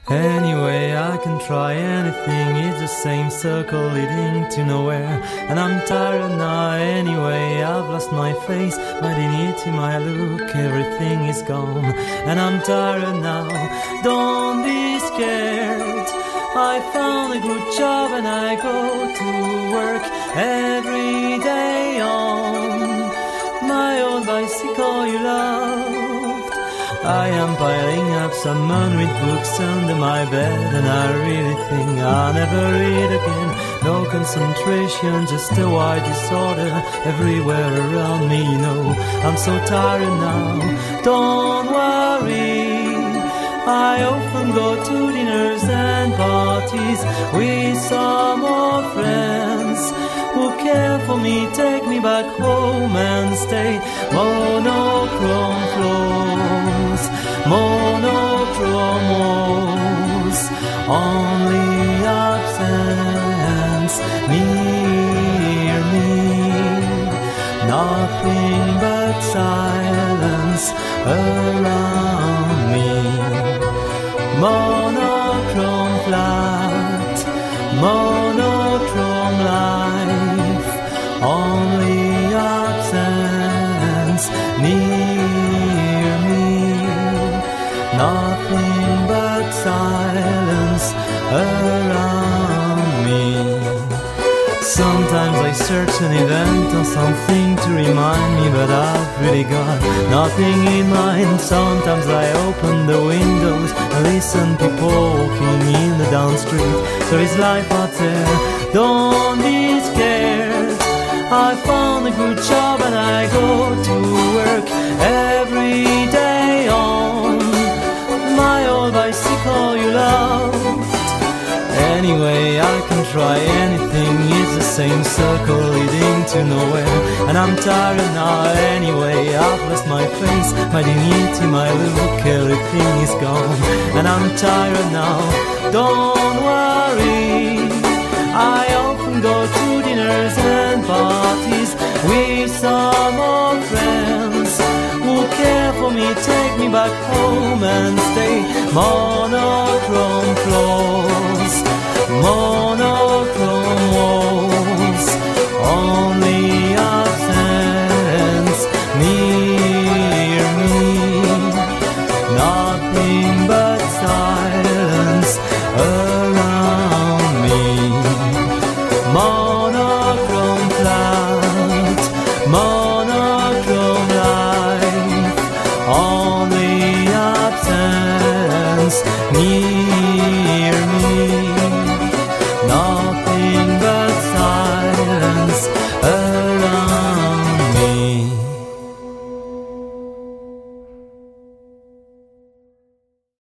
Anyway, I can try anything, it's the same circle leading to nowhere. And I'm tired now anyway, I've lost my face, my dignity, my look, everything is gone. And I'm tired now, don't be scared. I found a good job and I go to work every day on my old bicycle you loved. I am piling up some unread books under my bed, and I really think I'll never read again. No concentration, just a wide disorder everywhere around me, you know. I'm so tired now, don't worry. I often go to dinners and parties with some old friends who care for me, take me back home and stay. Monochrome floors, monochrome walls, only absence near me. Nothing but silence around me. Monochrome flat, monochrome life, only absence near me. Nothing but silence around me. Sometimes I search an event or something to remind me, but I've really got nothing in mind. Sometimes I open the windows and listen people walking in the down street. There is life out there, don't be scared. I found a good job and I go to work every day on my old bicycle you loved. Anyway, I can try anything, it's the same circle leading to nowhere. And I'm tired now anyway, I've lost my face, my dignity, my look, everything is gone. And I'm tired now, don't worry. I often go to dinners and parties with some old friends who care for me, take me back home and stay. Monochrome floors, monochrome walls, only absence near me. Nothing but silence around me. Monochrome flat, monochrome life, only absence near